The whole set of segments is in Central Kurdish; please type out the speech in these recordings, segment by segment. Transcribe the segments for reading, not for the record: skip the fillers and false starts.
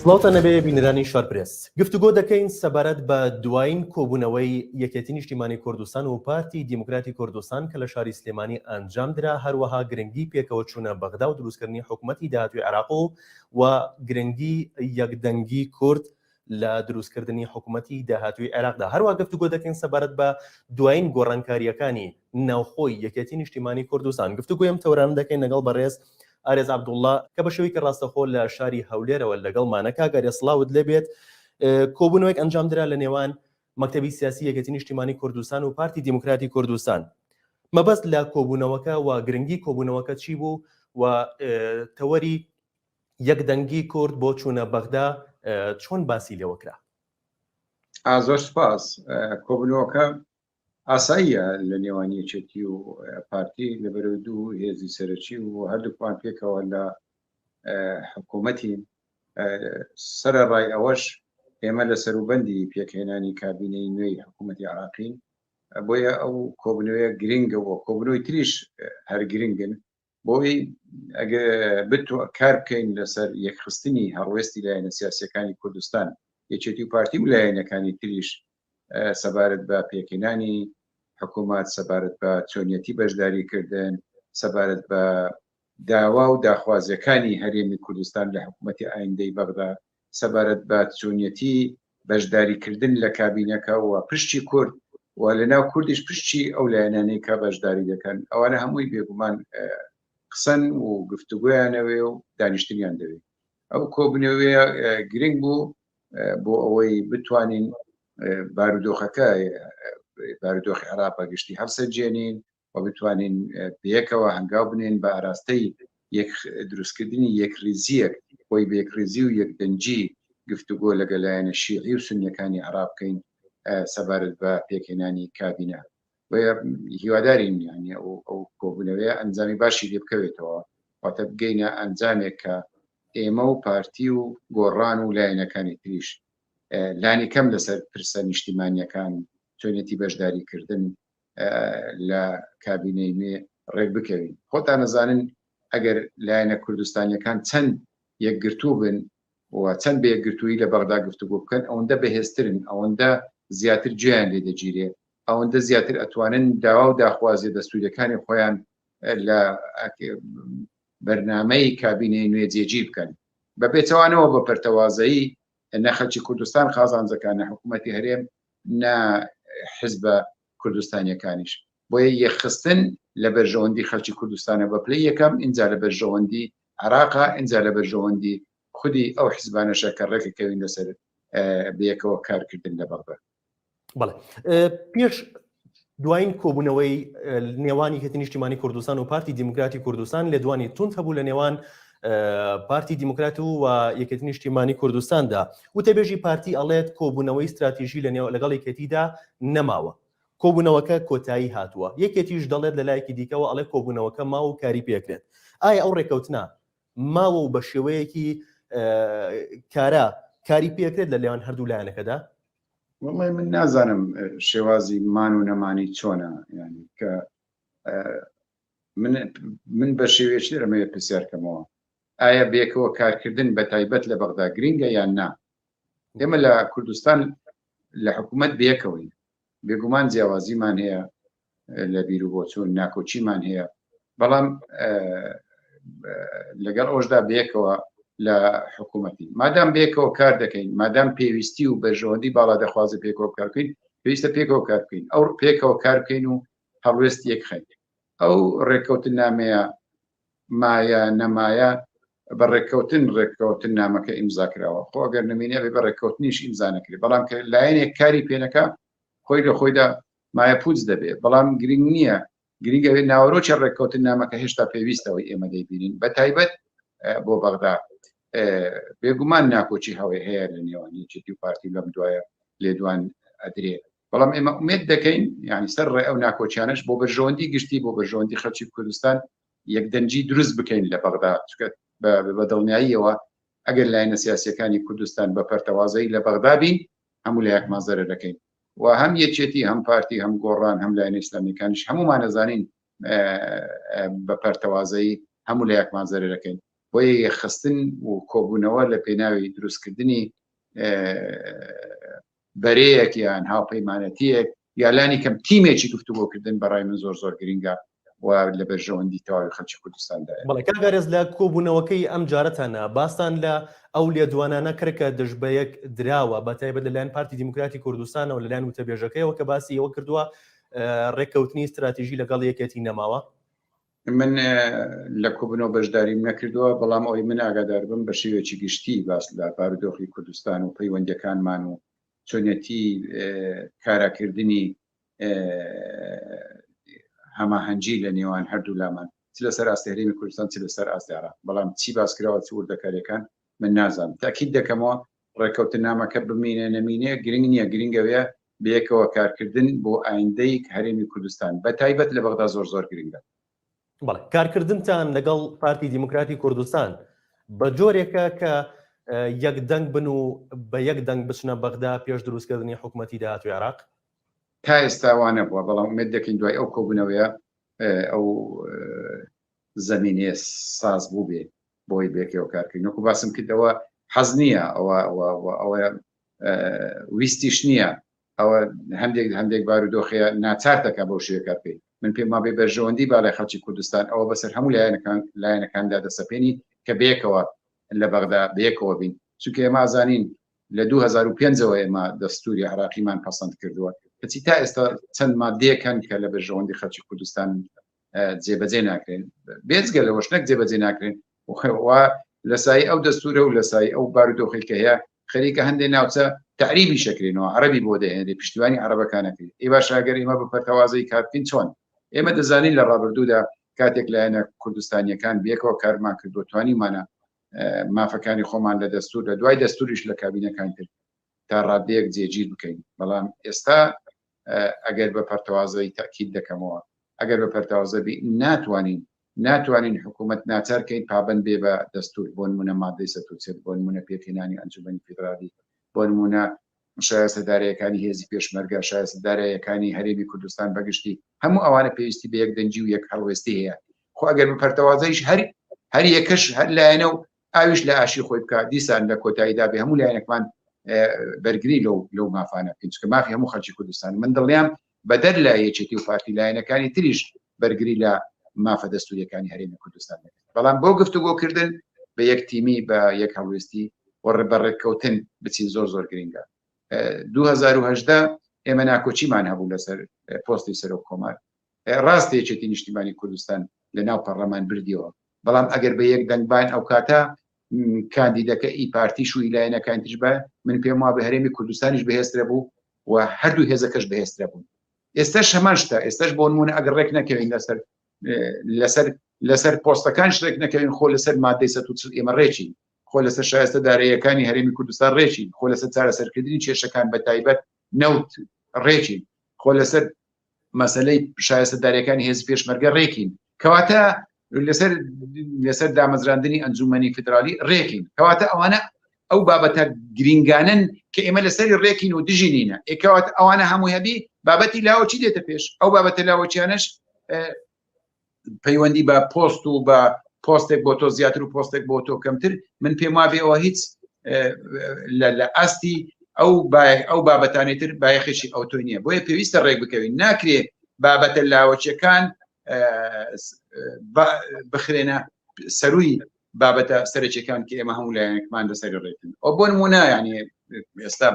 سڵاوتە نەبێ بینەرانی شارپرس گفتوگۆ دەکەین سەبارەت بە دوایین کۆبوونەوەی یەکێتی نیشتیمانی کوردستان و پارتی دیموکراتی کوردستان کە لە شاری سلێمانی ئەنجامدرا، هەروەها گرنگی پێکەوە چوونە بەغدا و دروستکردنی حکوومەتی داهاتوی عێراق و گرنگی یەکدەنگی کورد لە دروستکردنی حکوومەتی داهاتوی عێراقدا. هەروە گفتوگۆ دەکەین سەبارەت بە دوایین گۆڕانکاریەکانی ناوخۆی یەکێتی نیشتیمانی کوردستان. گفتوگویم تەوران دەکەین لەگەڵ بەڕێز ئارێز عەبدوڵڵا کە بە شێوەیەکی ڕاستەخۆ لە شاری هەولێرەوە لەگەڵمانەکە. گەرێ سڵاوت لێبێت. کۆبوونەوەیەک ئەنجامدرا لە نێوان مەکتەبی سیاسی یەکێتی نیشتیمانی کوردستان و پارتی دیموکراتی کوردستان. مەبەست لە کۆبوونەوەکە و گرنگی کۆبوونەوەکە چی بوو و تەوەری یەکدەنگی کورد بۆ چوونە بەغدا چۆن باسی لێوە کرا؟ زۆر سپاس. کۆبوونەوەکە ئاساییە لە نێوان یەکێتی و پارتی لەبەرەوەی دوو هێزی سەرەکی و هەردووکمان پێکەوە لە حکوومەتی سەرەڕای ئەوەش ئێمە لە سەروبەندی پێکهێنانی کابینەی نوێی حکوومەتی عێراقین، بۆیە ئەو کۆبوونەوەیە گرنگەوە. کۆبوونەوەی تریش هەر گرنگن بۆی ئەگە بتوە کار بکەین لەسەر یەکخستنی هەڕوێستی لایەنە سیاسیەکانی کوردستان، یەکێتی و پارتی و لایەنەکانی تریش سەبارەت بە پێکهێنانی حکوومەت، سەبارەت بە چۆنیەتی بەشداریکردن، سەبارەت بە داوا و داخوازیەکانی هەرێمی کوردستان لە حکوومەتی ئایندەی بەغدا، سەبارەت بە چۆنیەتی بەشداریکردن لە کابینەکە و پشتی کورد و لەناو کوردیش پشتی ئەو لایەنانەی کە بەشداری دەکەن. ئەوانە هەمووی بێگومان قسەن و گفتوگۆیانەوێ و دانیشتنیان دەوێت. ئەو کۆبوونەوەیە گرنگ بوو بۆ ئەوەی بتوانین بارودۆخەکە بارودۆخی عێراق گشتی هەڵسەرجێنین و بتوانین پێیەکەوە هەنگاو بنێن بە ئاراستەی دروستکردنی یەکریزیەک، بۆی بە یەکریزی و یەکدەنجی گفتوگۆ لەگەڵ لایەنە شیعی و سونیەکانی عێراق بکەین سەبارەت بە پێکهێنانی کابینە. بۆیە هیوادارین یعنی ئەو کۆبوونەوەیە ئەنجامی باشی لێ بکەوێتەوە، واتە بگەینە ئەنجامێک کە ئێمە و پارتی و گۆڕان و لایەنەکانی تریش لانی کەم لەسەر پرسە نیشتیمانیەکان چۆنیەتی بەشداریکردن لە کابینەی نوێ ڕێک بکەوین. خۆتان نەزانن ئەگەر لایەنە کوردستانیەکان چەند یەکگرتوو بن و چەند بە یەکگرتووی لە بەغدا گفتوگۆ بکەن، ئەوەندە بەهێزترن، ئەوەندە زیاتر گوێیان لێ دەگیرێ، ئەوەندە زیاتر ئەتوانن داوا و داخوازیە دەستوریەکانی خۆیان لە بەرنامەی کابینەی نوێ جێگیر بکەن بە پێچەوانەوە بە پەرتەوازایی نە خەڵکی کوردستان خازانجەکان، نە حکوومەتی هەرێم، نە حیزبە کوردستانیەکانیش. بۆیە یەخستن لە بەرژەوەندی خەڵکی کوردستانە بە پلەی یەکەم، اینجا لە بەرژەوەندی عێراقا، اینجا لە بەرژەوەندی خودی ئەو حیزبانەشە کە ڕێکەکەوین لەسەر بەیەکەوە کارکردن لە بەغدا. بەڵێ پێش دوایین کۆبوونەوەی نێوانی یەکێتی نیشتیمانی کوردستان و پارتی دیموکراتی کوردستان لە دوانی تونند هەبوو لە نێوان پارتی دیموکراتی و یەکێتی نیشتیمانی کوردستاندا. وتەبێژی پارتی ئەڵێت کۆبوونەوەی استراتیژی لەگەڵ یەکێتیدا نەماوە، کۆبوونەوەکە کۆتایی هاتووە. یەکێتیش دەڵێت لە لایەکی دیکەوە ئەڵێ کۆبوونەوەکە ماوە و کاری پێکرێت. ئایا ئەو ڕێکەوتنە ماوە و بە شێوەیەکی کارا کاری پێکرێت لە لێوان هەردوو لایەنەکەدا؟ وڵی من نازانم شێوازی مان و نەمانی چۆنە، ینی کە من بە شێوەیەکی ئەمەیە پرسیارکەمەوە، ئایا بێکەوە کارکردن بە تایبەت لە بەغدا گرینگە یان نا؟ ئێمە لە کوردستان لە حکوومەت بێکەوەین، بێگومان جیاوازیمان هەیە لە بیر و بۆچوون، ناکۆچیمان هەیە، بەڵام لەگەڵ ئەوشدا بێکەوە لە حکوومەتی مادام بێکەوە کار دەکەین، مادام پێویستی و بەرژەوەندی باڵا دەخوازە پێکەوە کار بکەین، پێویستە پێکەوە کار بکەین، ئەو پێکەوە کار بکەین و هەڵوێست یەکخەین. ئەو ڕێککەوتن نامەیە مایە نەمایە بە ڕێککەوتن نامەکە ئیمزا کراوە، خۆ ئەگەر نمێنێ بە ڕێککەوتنیش ئیمزا نەکرێت، بەڵام کە لایەنێک کاری پێنەکە خۆی لە خۆیدا مایە پوچ دەبێت، بەڵام گرنگ نییە، گرنگە ناوەڕۆکی ڕێککەوتن نامەکە هێشتا پێویستەوەی ئێمە دەیبینین بە تایبەت بۆ بەغدا. بێگومان ناکۆچی هەوەی هەیە لە نێوان یەکێتی و پارتی لەم دوایە لێدوان ئەدرێ، بەڵام ئێمە ئومێد دەکەین یعنی سەر ڕێ ئەو ناکۆچیانش بۆ بەرژەوەندی گشتی بۆ بەرژەوەندی خەڵکی کوردستان یەکدەنجی دروست بکەین لە بەغدا، چکە بە دڵنیاییەوە ئەگەر لایەنە سیاسیەکانی کوردستان بە پەرتەوازایی لە بەغدا بین، هەموو لایەکمان زەرەر دەکەین و هەم یەکێتی هەم پارتی هەم گۆڕان هەم لایەنە ئیسلامیەکانیش هەمومان ئەزانین بە پەرتەوازایی هەموو لایەکمان زەرەر دەکەین. بۆی خستن و کۆبوونەوە لە پێناوی دروستکردنی بەرەیەک یان هاوپەیمانەتیەک یا لانی کەم تیمێکی گفتوگۆکردن بەڕای من زۆر گرنگە و لە بەرژەوەندی تەواوی خەڵکی کوردستاندایە. بەڵێ کاگارێز لە کۆبوونەوەکەی ئەم جارەتانە باستان لە ئەو لێدوانانە کردکە دژبەیەک دراوە بە تایبەت لەلایەن پارتی دیموکراتی کوردستان و لەلایەن وتەبێژەکەیەوە کە باسی ئەوە کردووە ڕێککەوتنی استراتیژی لەگەڵ یەکێتی نەماوە. من لە کۆبوونەوە بەشداریم نەکردووە، بەڵام ئەوەی من ئاگادار بم بە شێوێکی گشتی باس لە بارودۆخی کوردستان و پەیوەندیەکانمان و چۆنیەتی کاراکردنی هەماهەنگی لە نێوان هەردوو لامان چ لەسەر ئاستی هەرێمی کوردستان چ لەسەر ئاستی عێراق، بەڵام چی باسکراوە چ وردەکاریەکان من نازانم. تاکید دەکەمەوە ڕێککەوتنامەکە بمینە نەمینێ گرنگ نییە، گرنگەوەیە بەیەکەوە کارکردن بۆ ئایندەی هەرێمی کوردستان بە تایبەت لە بەغدا زۆر گرنگە. بەڵێ کارکردنتان لەگەڵ پارتی دیموکراتی کوردستان بە جۆرێکە کە یەکدەنگ بن و بە یەکدەنگ بچنە بەغدا پێش دروستکردنی حکوومەتی داهاتوی عێراق؟ تا ئێستاوانە بووە، بەڵام ئومێد دەکەین دوای ئەو کۆبوونەوەیە ئەو زەمینێ ساز بوو بێ بۆی بێکەوە کارکردن. وەکو باسم کردەوە حەز نییە ئەوە ویستیش نییە، ئەوە هەندێک بارودۆخەیە ناچار دەکا بەو شێوە کارکەی. من پێم وابێ بەرژەوەندی با لای خەڵکی کوردستان ئەوە بەسەر هەموو لایەنەکاندا دەسەپێنی کە بەیەکەوە لە بەغدا بەیەکەوە بین، چونکە ئێمە ئازانین لە 2005ەوە ئێمە دەستوری عێراقیمان پەسەند کردووە، کەچی تا ئێستا چەند مادەیەکەن کە لە بەرژەوەندی خەڵکی کوردستان جێبەجێ ناکرێن، بێجگە لەوەش نەک جێبەجێ ناکرێن و لە سای ئەو دەستورە و لە سای ئەو بارودۆخی کە هەیە خەریکە هەندێک ناوچە تعریبی شەکرێنەوە، عەرەبی بۆ دەهێنێ، پشتیوانی عەرەبەکانەکەی. ئێ باش ئەگەر ئێمە بە پەرتەوازەی کاربکەین چۆن؟ ئێمە دەزانین لە ڕابردوودا کاتێک لایەنە کوردستانیەکان بێکەوە کارمان کردو توانیمانە مافەکانی خۆمان لە دەستور لە دوای دەستوریش لە کابینەکان کرد تا ڕادەیەک جێگیر بکەین. بەڵام ئێستا ئەگەر بە پەرتەوازەی تاکید دەکەمەوە ئەگەر بە پەرتەوازەبی ناتوانین حکوومەت ناچارکەین پابند بێ بە دەستور، بۆ نمونە مادەی 140، بۆ نمونە پێکهێنانی ئەنجومەنی فیدرالی، بۆ نمونە شایستەدارەکانی هێزی پێشمەرگە، شایستەدارەکانی هەرێمی کوردستان بەگشتی، هەموو ئەوانە پێویستی بە یەک دەنجی و یەک هەڵوێستی هەیە. خۆ ئەگەر بە پەرتەوازەیش هەر یەکەش هەر لایەنە و ئاویش لە ئاشی خۆی بکە، دیسان لە کۆتاییدا بێ هەموو لایەنێکمان بەرگری لەو مافانە بکەین، چونکە مافی هەموو خەڵکی کوردستان. من دڵنیام بەدەر لایەکێتی و پارتی لایەنەکانی تریش بەرگری لە مافە دەستوریەکانی هەرێمی کوردستان دەکەن. بەڵام بۆ گفتوگۆکردن بە یەک تیمی بە یەک هەڵوێستی بەڕێککەوتن بچین زۆر گرنگە. 2018 ئێمە ناکۆچیمان هەبوو لەسەر پۆستی سەرۆک کۆمار، ڕاستێکێتی نیشتیمانی کوردستان لە ناو پەرلەمان بردیەوە، بەڵام ئەگەر بە یەک دەنگبان ئەو کاتە کاندیدەکە ئی پارتیش و لایەنەکان تریش بە من پێم وا بە هەرێمی کوردستانیش بەهێزترە بوو و هەردوو هێزەکەش بەهێزترە بوون. ئێستاش هەمان شتە، ئێستاش بۆ نمونە ئەگەر ڕێک نەکەوین لەسەر پۆستەکان ڕێک نەکەوین، خۆ لەسەر مادەی 140 ئێمە ڕێچین، خۆ لەسەر شایستەدارەیەکانی هەرێمی کوردستان ڕێچین، خۆ لەسەر چارەسەرکردنی کێشەکان بە تایبەت نەوت ڕێچین، خۆ لەسەر مەسەلەی شایستەدارەکانی هێز پێشمەرگە ڕێکین، کەواتە لەسەر دامەزراندنی ئەنجومەنی فیدرالی ڕێکین. کەواتە ئەوانە ئەو بابەتە گرنگانن کە ئێمە لەسەری ڕێکین و دژینینە. ئێکەواتە ئەوانە هەموو هەبی بابەتی لاوەچی دێتە پێش. ئەو بابەتە لاوەچیانش پەیوەندی بە پۆست و بە پۆستێک بۆ تۆ زیاتر و پۆستێک بۆ تۆ کەمتر، من پێم وابێ ئەوە هیچ لە ئاستی ئەو بابەتانێتر بایەخێکی ئەو تۆ نییە. بۆیە پێویستە ڕێک بکەوین، ناکرێ بابەتە لاوەچیەکان بخرێنە سەروی بابەتە سەرچەکان کە ئێمە هەموو لایەنێکمان لەسەر ڕێکن. ئەو بۆ نمونە یعنی ئێستا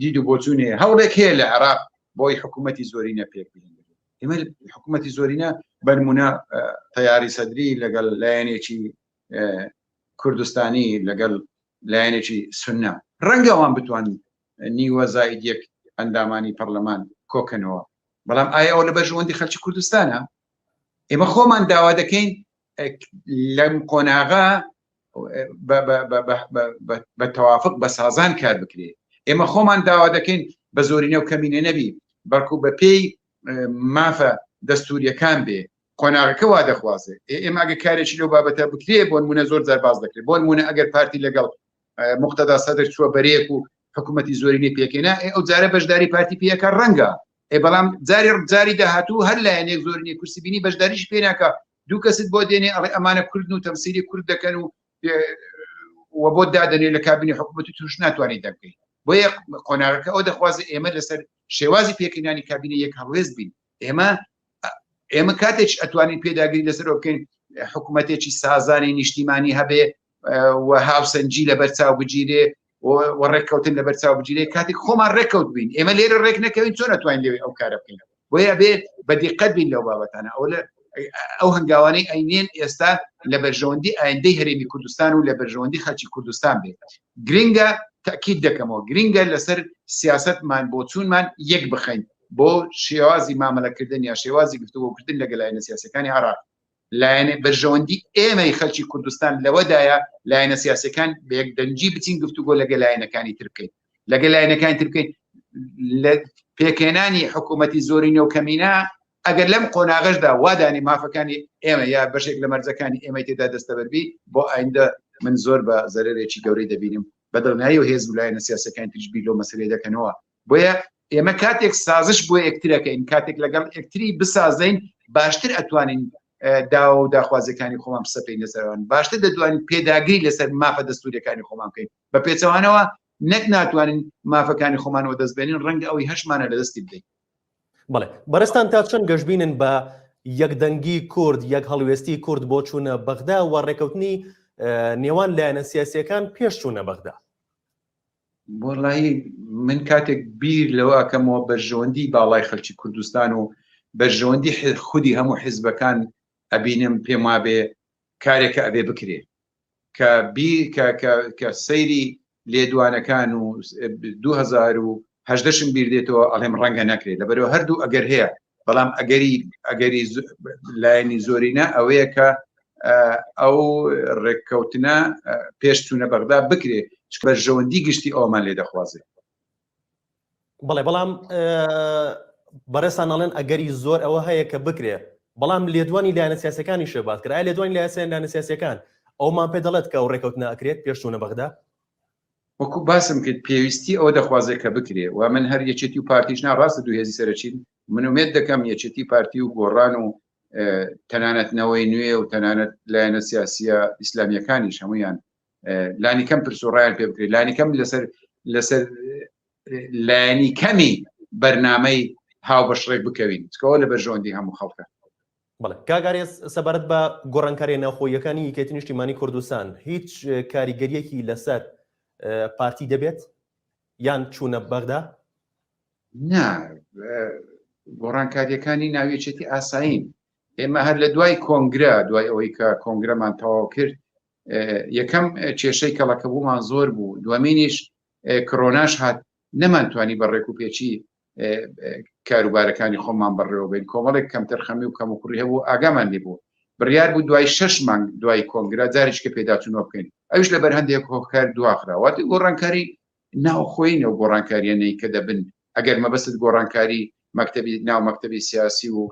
دید و بۆچوونێ هەوڵێک هەیە لە عێراق بۆی حکوومەتی زۆرینە پێک بێنێت. ئێمە حکوومەتی زۆرینە بە نمونە تەیاری سەدری لەگەڵ لایەنێکی کوردستانی لەگەڵ لایەنێکی سوننا ڕەنگە ئەوان بتوانین نیوە زائید یەک ئەندامانی پەرلەمان کۆکەنەوە، بەڵام ئایا ئەو لە بەرژەوەندی خەڵکی کوردستانە؟ ئێمە خۆمان داوا دەکەین لەم قۆناغا بە تەوافق بە سازان کار بکرێت. ئێمە خۆمان داوا دەکەین بە زۆرینە و کەمینە نەبی، بەڵکو بە پێی مافە دەستوریەکان بێ، قۆناغەکە وا دەخوازێ. ئێمە ئەگە کارێکی لەو بابەتە بکرێ بۆ نمونە زۆر جار باز دەکرێت. بۆ نمونە ئەگەر پارتی لەگەڵ مقتەدا سەدر چووە بەرەیەک و حکوومەتی زۆرینەی پێکێنا، ئەو جارە بەشداری پارتی پێیەکە ڕەنگە، بەڵام جاری داهاتوو هەر لایەنێک زۆرینەی کورسی بینی بەشداریش پێ ناکە. دوو کەست بۆ دێنێ ئەڵێ ئەمانە کوردن و تەمسیلی کورد دەکەن و و بۆ دادنێ لە کابینی حکوومەت توش ناتوانێت دەبکەیت بۆیە قۆناغەکە ئەو دەخوازێ ئێمە لەسەر شێوازی پێکەنانی کابینە یەک هەڵوێز بین ئێمە کاتێک ئەتوانین پێداگیری لەسەرەوە بکەین حکوومەتێکی سازانی نیشتیمانی هەبێ و هاوسەنجی لە بەرچاو بگیرێ و ڕێککەوتن لە بەرچاو بگیرێ کاتێک خۆمان ڕێککەوت بین ئێمە لێرە ڕێک نەکەوین چۆن ناتوانین لێوێ ئەو کارە بکەین بۆیە بێ بە دیقەت بین لەو بابەتانە ئەو هەنگاوانەی ئەینێن ئێستا لە بەرژەوەندی ئایندەی هەرێمی کوردستان و لە بەرژەوەندی خەڵکی کوردستان بێت گرنگە تاکید دەکەمەوە گرنگە لەسەر سیاستمان بۆ چوونمان یەک بخەین بۆ شێوازی مامەلەکردن یا شێوازی گفتوگۆکردن لەگەڵ لایەنە سیاسەکانی عێراق لایەنە بەرژەوەندی ئێمەی خەڵکی کوردستان لەوەدایە لایەنە سیاسەکان بە یەکدەنگی بچین گفتوگۆ لەگەڵ لایەنەکانی تر بکەین لەگەڵ لایەنەکانی تر بکەین لە پێکهێنانی حکوومەتی زۆری نێوکەمینە ئەگەر لەم قۆناغەشدا وادانی مافەکانی ئێمە یا بەشێک لە مەرجەکانی ئێمە تێدا دەستەبەربی بۆ ئایندە من زۆر بە زەرێکی گەورەی دەبینیم بەدڵنیایی و هێز و لایەنە سیاسەکانی تریشبی لۆ مەسەلەی دەکەنەوە بۆیە ئێمە کاتێک سازش بۆ یەکترەکەین کاتێک لەگەڵ یەکتری بسازین باشتر ئەتوانین داوا و داخوازەکانی خۆمان بسەپەین لەسەرەوەن باشتر دەتوانین پێداگیری لەسەر مافە دەستوریەکانی خۆمان بکەین بە پێچەوانەوە نەک ناتوانین مافەکانی خۆمانەوە دەستبێنین ڕەنگە ئەوەی هەشمانە لە دەستی بدەین بەڵێ بەڕێستان تا چەند گەشتبینن بە یەکدەنگی کورد یەک هەڵوێستی کورد بۆ چوونە بەغدا و ڕێکەوتنی نێوان لایەنە سیاسیەکان پێش چوونە بەغدا وەڵاهی من کاتێک بیر لەوە ئەکەمەوە بەرژەوەندی باڵای خەڵکی کوردستان و بەرژەوەندی خودی هەموو حیزبەکان ئەبینم پێم وابێ کارێکە ئەبێ بکرێ کە سەیری لێدوانەکان و 2010 بیر دێتەوە ئەڵێم ڕەنگە نەکرێت لەبەرەوە هەردوو ئەگەر هەیە بەڵام ئەگەری لایەنی زۆرینە ئەوەیە کە ئەو ڕێککەوتنە پێش چوونە بەغدا بکرێ بەرژەوەندی گشتی ئەومان لێ دەخوازێ بەڵێ بەڵام بەڕێستان ئەڵێن ئەگەری زۆر ئەوە هەیە کە بکرێ بەڵام لێدوانی لایەنە سیاسەکانی شێبات کرا لێدوانی لایەنە سیاسەکان ئەومان پێ دەڵێت کە ئەو ڕێکەوتنە ئەکرێت پێش چوونە بەغدا وەکو باسم کرد پێویستی ئەوە دەخوازێت کە بکرێ و من هەر یەکێتی و پارتیش ناڕاستە دوو هێزی سەرچین من ومێت دەکەم یەکێتی پارتی و گۆڕان و تەنانەتنەوەی نوێ و تەنانەت لایەنە سیاسیە ئیسلامیەکانیش هەمویان لانی کەم پرسوڕایان پێ بکرێت لانی کەم لەسەر لایەنی کەمی بەرنامەی هاوبەشڕێک بکەوین چکەوە لە بەرژەوەندی هەموو خەڵکە بەڵێ کاگارێز سەبارەت بە گۆڕانکاریە ناوخۆیەکانی یەکێتی نیشتیمانی کوردستان هیچ کاریگەریەکی لەسەر پارتی دەبێت یان چوونە بەغدا نا گۆڕانکاریەکانی ناویەکێتی ئاسایین ئێمە هەر لە دوای کۆنگرە دوای ئەوەی کە کۆنگرەمان تەواو کرد یەکەم کێشەی کەڵەکەبوومان زۆر بوو دوامینیش کڕۆناش هات نەمانتوانی بە ڕێک و پێچی کاروبارەکانی خۆمان بەڕێوە بین کۆمەڵێک کەم تەرخەمی و کەم و کوڕی هەبوو ئاگامان لێ بوو بڕیار بوو دوای 6 مانگ دوای کۆنگرە جارێککە پێداچوونەوە بکەین ئەوش لەبەر هەندێک هۆکار دواخراوات گۆڕانکاری ناوخۆینەوە گۆڕانکاریانەی کە دەبن ئەگەر مەبەست گۆڕانکاری مەکتەبی ناو مەکتەبی سیاسی و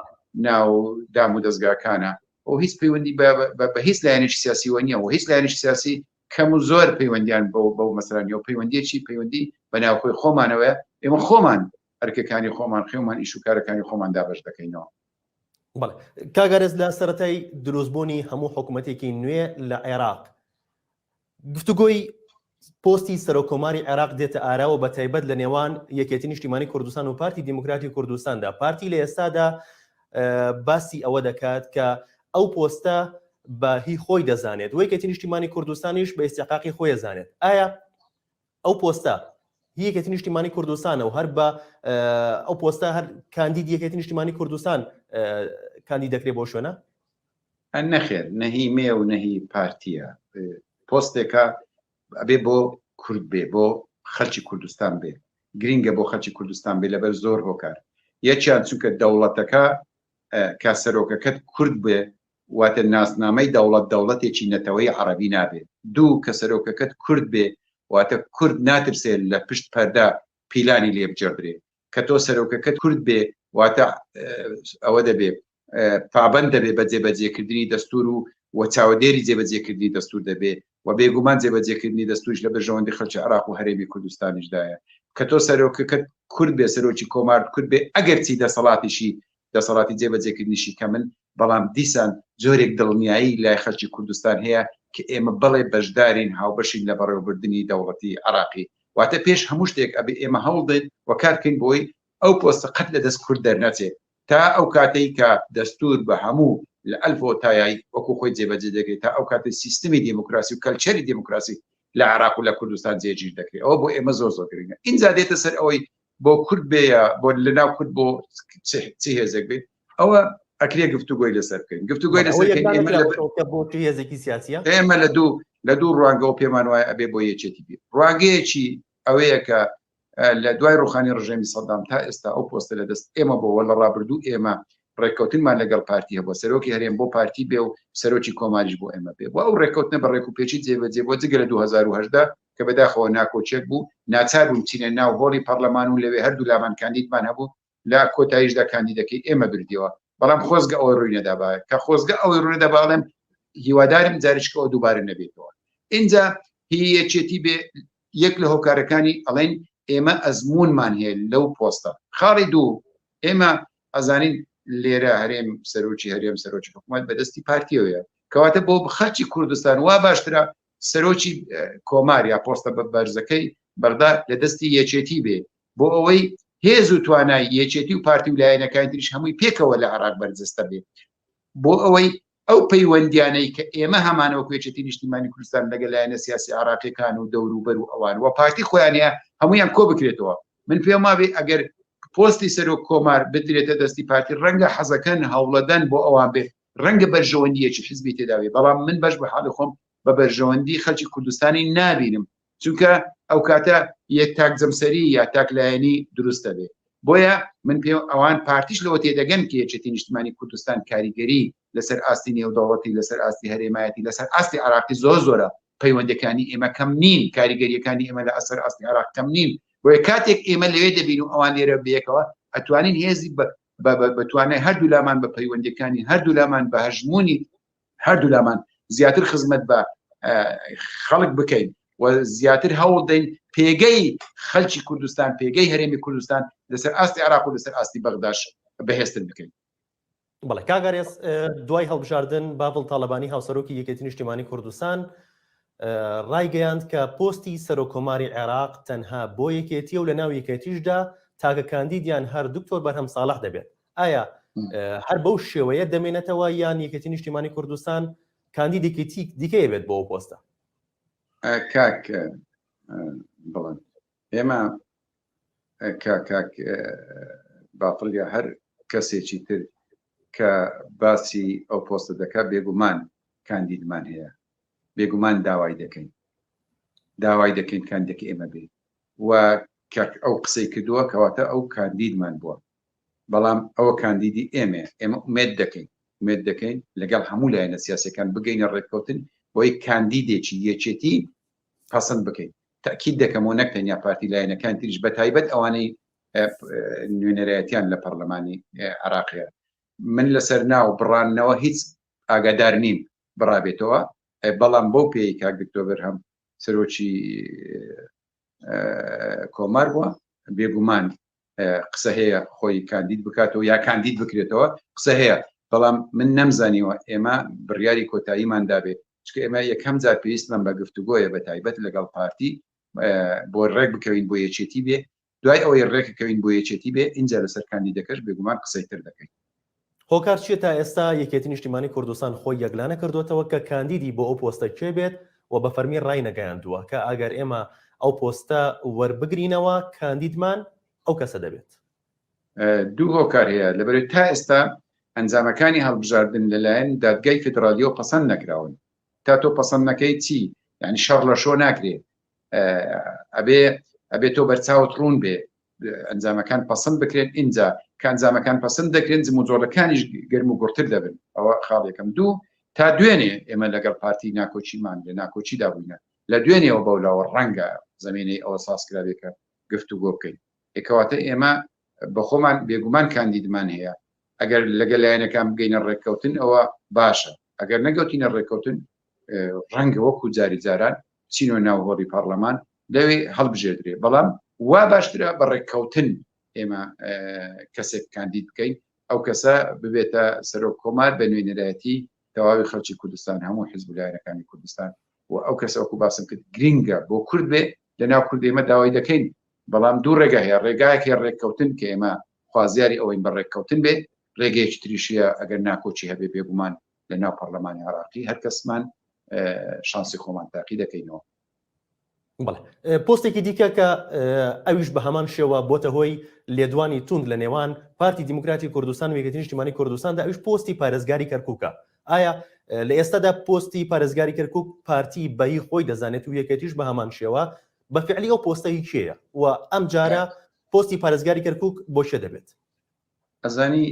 ناو دام و دەستگاکانە ئەو هیچ پەیوەندی بە هیچ لایەنێکی سیاسیوە نییە و هیچ لایەنێکی سیاسی کەم و زۆر پەیوەندیان بەو مەسەلانیەوە پەیوەندیەکی پەیوەندی بە ناوخۆی خۆمانەوە ئێمە خۆمان ئەرکەکانی خۆمان خێومان ئیش و کارەکانی خۆمان دابەش دەکەینەوە بەڵێ کاگارێز لە سەرەتای دروستبوونی هەموو حکوومەتێکی نوێ لە عێراق گفتوگۆی پۆستی سەرۆکۆماری عێراق دێتە ئاراوە بە تایبەت لە نێوان یەکێتی نیشتیمانی کوردستان و پارتی دیموکراتی کوردستاندا پارتی لە ئێستادا باسی ئەوە دەکات کە ئەو پۆستە بە هی خۆی دەزانێت و یەکێتی نیشتیمانی کوردستانیش بە ئیستیحقاقی خۆی دەزانێت ئایا ئەو پۆستە یەکێتی نیشتیمانی کوردستانە و هەر بە ئەو پۆستە هەر کاندید یەکێتی نیشتیمانی کوردستان کاندید دەکرێت بۆ شوێنە نەخێر نەهی مێ و نەهی پارتیە پۆستێکە ئەبێ بۆ کورد بێ بۆ خەڵکی کوردستان بێ گرینگە بۆ خەڵکی کوردستان بێ لەبەر زۆر هۆکار یەکیان چونکە دەوڵەتەکە کە سەرۆکەکەت کورد بێ واتە ناسنامەی دەوڵەتێکی نەتەوەی عەرەبی نابێت دوو کە سەرۆکەکەت کورد بێ واتە کورد ناترسێت لە پشت پەردا پیلانی لێ بجێڕدرێ کە تۆ سەرۆکەکەت کورد بێ واتە ئەوە دەبێ پابەند دەبێ بە جێبەجێکردنی دەستور و چاودێری جێبەجێکردنی دەستور دەبێ و بێگومان جێبەجێکردنی دەستوریش لە بەرژەوەندی خەڵکی عێراق و هەرێمی کوردستانیشدایە کە تۆ سەرۆکەکەت کورد بێ سەرۆکی کۆمارد کورد بێ ئەگەرچی دەسەڵاتی جێبەجێکردنیشی کە من بەڵام دیسان جۆرێک دڵنیایی لای خەڵکی کوردستان هەیە کە ئێمە بەڵێ بەشدارین هاوبەشین لە بەڕێوەبردننی دەوڵەتی عراقی واتە پێش هەموو شتێک ئەبێ ئێمە هەوڵدێن وەکارکەین بۆی ئەو پۆستە قەت لە دەست کورد دەرنەچێت تا ئەو کاتەی کە دەستور بە هەموو لە ئەلفۆ تایایی وەکو خۆی جێبەجێ دەکرێت تا ئەو کاتە سیستمی دیموکراسی و کەلچەری دیموکراسی لە عراق و لە کوردستان جێگیر دەکرێت ئەوە بۆ ئێمە زۆر زۆرگرنگە اینجا دێتە سەر ئەوەی بۆ کورد بێە بۆ لەناو کورد بۆ چی هێزێک بێت ئەوە ئەکرێ گفتوگۆی لەسەر بکەین گفتوگۆی لەسەر هێزێکی سیاسیە ئێمە لە دوو ڕوانگەەوە پێمان وایە ئەبێ بۆ یەکێتی بێت ڕواگەیەکی ئەوەیە کە لە دوای ڕوخانی ڕژێمی سەدام تا ئێستا ئەو پۆستە لە دەست ئێمە بۆوە لە ڕابردوو ئێمە ڕێککەوتنمان لەگەڵ پارتی هەبووە سەرۆکی هەرێم بۆ پارتی بێ و سەرۆکی کۆماریش بۆ ئێمە بێ بۆ ئەو ڕێککەوتنە بە ڕێک و پێچی جێبەجێ بۆ جگە لە 2010 کە بەداخەوە ناکۆچێک بوو ناچار بووم چینە ناو هۆڵی پەرلەمان و لەوێ هەردوو لامان کاندیدمان هەبوو لە کۆتاییشدا کاندیدەکەی ئێمە بردیەوە بەڵام خۆزگە ئەوەی ڕووی نەدابا کە خۆزگە ئەوەی ڕووی نەداباڵێم هیوادارم جارشکەوە دووبارە نەبێتەوە اینجا هی یەکێتی بێ یەک لە هۆکارەکانی ئەڵێن ئێمە ئەزمونمان هەیە لەو پۆستە خاڵی دوو ئێمە ئەزانین لێرە هەرێم سەرۆکی هەرێم سەرۆکی حکوومەت بەدەستی پارتیەوەیە کەواتە بۆ خەڵکی کوردستان وا باشترە سەرۆکی کۆمار یا پۆستە بەرزەکەی بەردا لە دەستی یەکێتی بێ بۆ ئەوەی هێز و توانای یەکێتی و پارتی و لایەنەکانی تریش هەمووی پێکەوە لە عراق بەرجەستە بێ بۆ ئەوەی ئەو پەیوەندیانەی کە ئێمە هەمانەوە کوێچێتی نیشتیمانی کوردستان لەگەڵ لایەنە سیاسی عراقیەکان و دەوروبەر و ئەوان و پارتی خۆیانە هەمویان کۆ بکرێتەوە من پێم وابێ ئەگەر پۆستی سەرۆک کۆمار بدرێتە دەستی پارتی ڕەنگە حەزەکەن هەوڵەدەن بۆ ئەوان بێ ڕەنگە بەرژەوەندیەکی حزبی تێداوێ بەڵام من بەش بە حاڵی خۆم بە بەرژەوەندی خەڵکی کوردستانی نابینم چونکە ئەو کاتە یەک تاک جەمسەری یا تاک لایەنی دروستە بێ بۆیە من پێ ئەوان پارتیش لەوە تێدەگەن کە یەکێتی نیشتیمانی کوردستان کاریگەری لەسەر ئاستی نێودەوڵەتی لەسەر ئاستی هەرێمایەتی لەسەر ئاستی عراقی زۆرە پەیوەندەکانی ئێمە کەم نین کاریگەریەکانی ئێمە لە ئەسەر ئاستی عراق کەم نین بۆیە کاتێک ئێمە لەوێ دەبین و ئەوان لێرە بەیەکەوە ئەتوانین هێزی بتوانای هەردوو لامان بە پەیوەندەکانی هەردوو لامان بە هەژمونی هەردوو لامان زیاتر خزمەت بە خەڵک بکەین و زیاتر هەوڵ دەین پێگەی خەڵکی کوردستان پێگەی هەرێمی کوردستان لەسەر ئاستی عراق و لەسەر ئاستی بەغداش بەهێزتر بکەین. بەڵێ کاگەڕێز دوای هەڵبژاردن باڵ تاالبانی هاوسەرۆکی یەکێتی نیشتیمانی کوردستان ڕایگەیاند کە پۆستی سەرۆکۆماری عێراق تەنها بۆ یەکێتیە و لە ناو یەکێتیشدا تاکە کاندیدیان هەر دکتۆر بەرهەم ساڵح دەبێت ئایا هەر بەو شێوەیە دەمێنێتەوە یان یەکێتی نیشتیمانی کوردستان کاندیدێکی دیکەیە بێت بۆ ئەو پۆستە؟ کاک بڵند ئێمە کاک باڵیا هەر کەسێکی تر کە باسی ئەو پۆستە دەکا بێگومان کاندیدمان هەیە بێگومان داوای دەکەین کاندیدەکە ئێمە بێت و ئەو قسەی کردووە کەواتە ئەو کاندیدمان بووە بەڵام ئەوە کاندیدی ئێمە ئومێد دەکەین لەگەڵ هەموو لایەنە سیاسیەکان بگەینە ڕێککەوتن بۆی کاندیدێکی یەکێتی پەسەند بکەین تاکید دەکەمەوە نەک تەنیا پارتی لایەنەکان تریش بە تایبەت ئەوانەی نوێنەرایەتیان لە پەرلەمانی عراقیە من لەسەر ناو بڕانەوە هیچ ئاگادار نیم بڕابێتەوە بەڵام بەو پێی کاک دکتۆر بەرهەم سەرۆکی کۆمار بووە بێگومان قسە هەیە خۆی کاندید بکاتەوە یا کاندید بکرێتەوە قسە هەیە بەڵام من نەمزانیوە ئێمە بڕیاری کۆتاییمان دابێت چکە ئێمە یەکەم جار پێویستمان بە گفتوگۆیە بە تایبەت لەگەڵ پارتی بۆ ڕێک بکەوین بۆ یەکێتی بێ دوای ئەوەی ڕێکەکەوین بۆ یەکێتی بێ اینجا لەسەر کاندیدەکەش بێگومان قسەی تر دەکەین. هۆکار چیە تا ئێستا یەکێتی نیشتیمانی کوردستان خۆی یەکلانە کردوێتەوە کە کاندیدی بۆ ئەو پۆستە کێ بێت و بە فەرمی ڕای نەگەیاندووە کە ئەگەر ئێمە ئەو پۆستە وەربگرینەوە کاندیدمان ئەو کەسە دەبێت؟ دوو هۆکار هەیە لەبەرەوەی تا ئێستا ئەنجامەکانی هەڵبژاردن لەلایەن دادگای فدرالیەوە پەسەند نەکراون تا تۆ پەسەند نەکەی چی یعنی شەڕ لە شۆ ناکرێت ئەبێ تۆ بەرچاوت ڕوون بێ ئەنجامەکان پەسەند بکرێن اینجا کە ئەنجامەکان پەسەند دەکرێن جموجۆڵەکانیش گەرم و گورتر دەبن ئەوە خاڵێکم دوو تا دوێنێ ئێمە لەگەڵ پارتی ناکۆچیمان لە ناکۆچیدا بووینە لە دوێنێەوە بەولاوە ڕەنگە زمینەی ئەوە سازکراوێکە گفتوگۆ بکەین کەواتە ئێمە بە خۆمان بێگومان کاندیدمان هەیە ئەگەر لەگەڵ لایەنەکان بگەینە ڕێککەوتن ئەوە باشە ئەگەر نەگەوتینە ڕێککەوتن ڕەنگە وەکو جاری جاران چینۆ ناوهۆڕی پارلەمان لەوێ هەڵبژێدرێ بەڵام وا باشترە بە ڕێککەوتن ئێمە کەسێک کاندید بکەین ئەو کەسە ببێتە سەرۆک کۆمار بە نوێنەرایەتی تەواوی خەڵکی کوردستان هەموو حیزبولایەکانی کوردستان و ئەو کەس ئەوکو باسم کرد گرینگە بۆ کورد بێ لەناو کورد ئێمە داوای دەکەین بەڵام دوو ڕێگە هەیە ڕێگایەکی ڕێککەوتن کە ئێمە خوازیاری ئەوەین بە ڕێککەوتن بێ ڕێگەیەکی تریشیە ئەگەر ناکۆچی هەبێ بێگومان لەناو پەرلەمانی عراقی هەر کەسمان شانسی خۆمان تاقی دەکەینەوە. بەڵێ پۆستێکی دیکە کە ئەویش بە هەمان شێوە بۆتە هۆی لێدوانی توند لە نێوان پارتی دیموکراتی کوردستان و یەکێتی نیشتیمانی کوردستاندا ئەویش پۆستی پارێزگاری کەرکووکە. ئایا لە ئێستادا پۆستی پارێزگاری کەرکووک پارتی بەهی خۆی دەزانێت و یەکێتیش بە هەمان شێوە بە فعلی ئەو پۆستەی کێیە و ئەم جارە پۆستی پارێزگاری کەرکووک بۆ شێ دەبێت؟ ئەزانی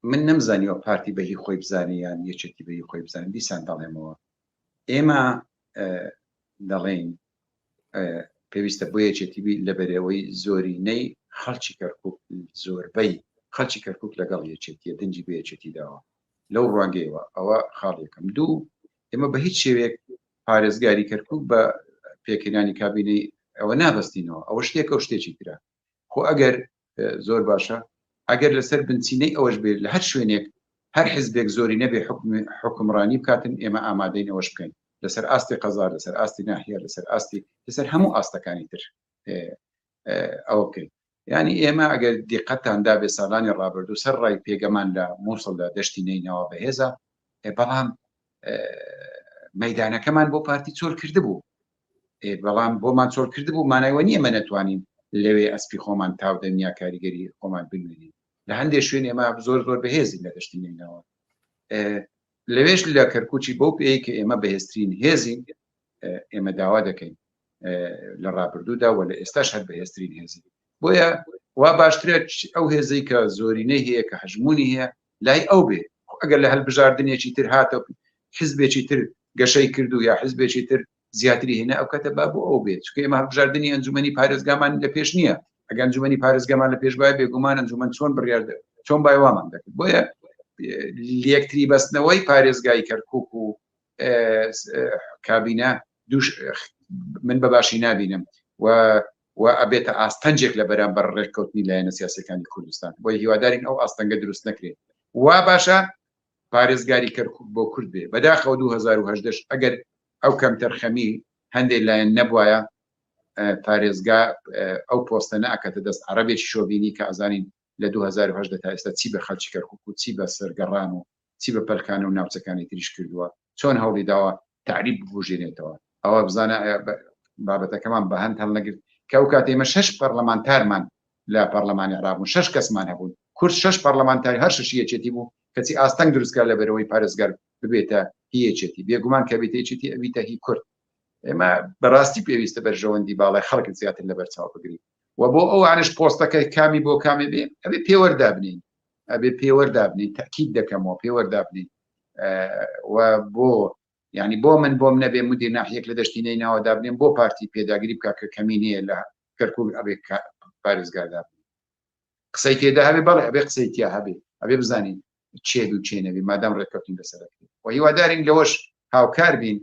من نەمزانیوە پارتی بەهی خۆی بزانێ یان یەکێتی بەهی خۆی بزانێت دیسان دەڵێمەوە ئێمە دەڵێن پێویستە بۆ یەکێتی لەبەرەوەی زۆرینەی خەڵکی کەرکووک زۆربەی خەڵکی کەرکووک لەگەڵ یەکێتیە دەنجی بە یەکێتی داوە لەو ڕوانگەیەوە ئەوە خاڵ یەکەم. دوو ئێمە بە هیچ شێوێک پارێزگاری کەرکووک بە پێکردانی کابینەی ئەوە نابەستینەوە ئەوە شتێکە و شتێکی ترە خۆ ئەگەر زۆر باشە ئەگەر لەسەر بنچینەی ئەوەش بێت لە هەر شوێنێک هەر حیزبێک زۆری نەبێ حکمڕانی بکاتن ئێمە ئامادەین ئەوەش بکەین لەسەر ئاستی قەزار لەسەر ئاستی ناحیە لەسەر هەموو ئاستەکانی تر ئەوە بکەین. ینی ئێمە ئەگەر دیقەتاندا بێ ساڵانی ڕابردوو سەر ڕای پێگەمان لە مووسڵدا دەشتی نینەوە بەهێزە بەڵام مەیدانەکەمان بۆ پارتی چۆل کردبوو بەڵام بۆمان چۆل کردبوو مانایوە نییە ئێمە نەتوانین لەوێ ئەسپی خۆمان تاو دەنیا کاریگەری خۆمان بنوێنین لە هەندێک شوێن ئێمە زۆر بەهێزی لە دەشتی نینەوە لەوێش لە کەرکووچی بۆ پێی کە ئێمە بەهێزترین هێزین ئێمە داوا دەکەین لە ڕابردوودا و لە ئێستاش هەر بەهێزترین هێزی بۆیە وا باشترە ئەو هێزەی کە زۆرینەی هەیە کە هەژمونی هەیە لای ئەو بێ ئەگەر لە هەڵبژاردنێکی تر هاتە حیزبێکی تر گەشەی کردو یا حیزبێکی تر زیاتری هێنا ئەو کاتە با بۆ ئەو بێت چکە ئێمە هەڵبژاردننی ئەنجومەنی پارێزگامان لە پێش نییە ئەگەر ئەنجومەنی پارێزگامان لە پێش وایە بێگومان ئەنجومەن چۆن بڕیاردە چۆن بایوامان دەکرد بۆیە لەکتری بەستنەوەی پارێزگای کەرکووک و کابینە دوش من بەباشی نبینم و ئەبێتە ئاستەنجێک لە بەرامبەر ڕێککەوتنی لایەنە سیاسەکانی کوردستان بۆی هیوادارین ئەو ئاستەنگە دروست نەکرێت وا باشە پارێزگاری کەرکووک بۆ کورد بێ بەداخەوە 2010 ئەگەر ئەو کەم تەرخەمی هەندێک لایەن نەبوایە پارێزگا ئەو پۆستە ناکەتە دەست عەرەبێکی شۆبینی کە ئەزانین لە 2010 تا ئێستا چی بە خەڵکی کەرکووک و چی بە سەرگەڕان و چی بە پەلکانە و ناوچەکانی تریش کردووە چۆن هەوڵی داوە تعریب ببوژێنێتەوە ئەوە بزانە بابەتەکەمان بە هەند هەڵنەگرت کە ئەو کات ئێمە 6 پەرلەمانتارمان لە پەرلەمانی عێراق 6 کەسمان هەبوون کورد 6 پەرلەمانتاری هەر شش یەکێتی بوو کەچی ئاستەنگ دروستکار لە بەرەوەی پارێزگار ببێتە هیەکێتی بێگومان کە بێتە یەکێتی ئەبیتە هی کورد ئێمە بەڕاستی پێویستە بەرژەوەندی باڵای خەڵکت زیاتر لەبەرچاو بگرین و بۆ ئەو ئانش پۆستەکەی کامی بۆ کامی بێ ئەبێ پێوەردابنین ئەبێ پێوەردابنین تاکید دەکەمەوە پێوەردابنین و بۆ ینی بۆ من بۆم نەبێ مدیر ناحیەک لە دەشتی نینەوە دابنین بۆ پارتی پێداگیری بکە کە کەمینەیە لە کەرکووک ئەبێ پارێزگاردا قسەی تێدا هەبێ بەڵێ ئەبێ قسەی تیا هەبێ ئەبێ بزانین چێ و چێنەوی مادام ڕێککەوتین لەسەرەکەی و هیوادارین لەوەش هاوکار بین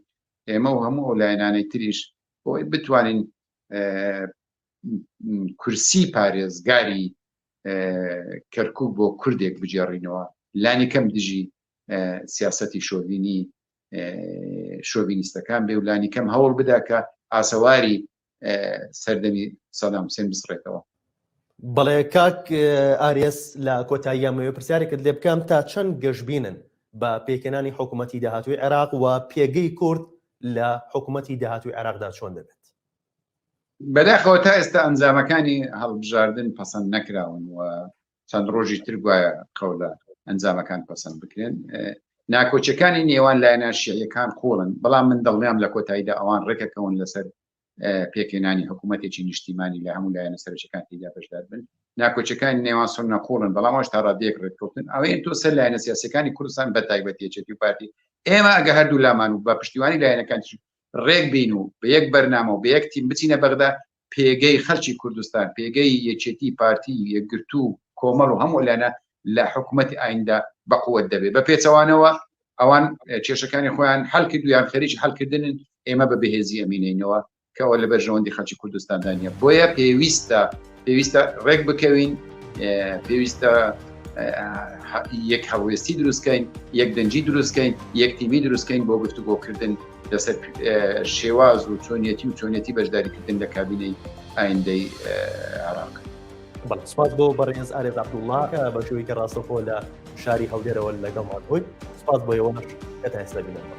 ئێمە و هەموو لایەنانەی تریش بۆی بتوانین کورسی پارێزگاری کەرکووک بۆ کوردێک بجێڕینەوە لانی کەم دژی سیاسەتی شۆڤینیستەکان بێ و لانی کەم هەوڵ بدا کە ئاسەواری سەردەمی سەدام حوسێن بسڕێتەوە. بەڵێ کاک ئاریەس لە کۆتاییەمەوە پرسیارێکت لێ بکەم تا چەند گەشتبینن بە پێکەنانی حکوومەتی داهاتووی عێراق و پێگەی کورد لە حکوومەتی داهاتووی عێراقدا چۆن دەبێت؟ بەداخەوە تا ئێستا ئەنجامەکانی هەڵبژاردن پەسەند نەکراون و چەند ڕۆژی تر گوایە قەولە ئەنجامەکان پەسەند بکرێن ناکۆچەکانی نێوان لایەنە شیعیەکان قوڵن بەڵام من دڵنیام لە کۆتاییدا ئەوان ڕێکەکەون لەسەر پێکێنانی حکوومەتێکی نیشتیمانی لە هەموو لایەنە سەرچەکان تێدا بەشدار بن ناکۆچەکانی نێوان سنە قوڵن بەڵام ئەوش تا ڕادەیەک ڕێککەوتن ئەوەیە تۆ سەر لایەنە سیاسیەکانی کوردستان بە تایبەتیەکێتی و پارتی ئێمە ئەگە هەردوو لامان و بە پشتیوانی لایەنەکان ڕێک بین و بە یەک بەرنامە و بە یەک تیم بچینە بەغدا پێگەی خەڵکی کوردستان پێگەی یەکێتی پارتی یەکگرتو کۆمەڵ و هەموو لایەنە لە حکوومەتی ئایندا بەقووەت دەبێت بە پێچەوانەوە ئەوان کێشەکانی خۆیان هەڵ کردویان خەریکی هەڵکردنن ئێمە بە بەهێزی ئەمینینەوە کەەوە لە بەرژەوەندی خەڵکی کوردستاندانە بۆیە پێویستە ڕێک بکەوین پێویستە یەک هەڵوێستی دروستکەین، یەک دەنجی دروستکەین، یەک تیمی دروستکەین بۆ گفتوگۆکردن لەسەر شێواز و چۆنیەتی بەشداریکردن لە کابینەی ئایندەی عێراق. سپاس بۆ بەڕێز ئارێز عەبدوڵڵا بە شێوەیەکی ڕاستەوخۆ لە شاری هەولێرەوە لەگەڵمان بوویت. سپاس بۆ ئێوەش کە تا ئێستا بینەوە.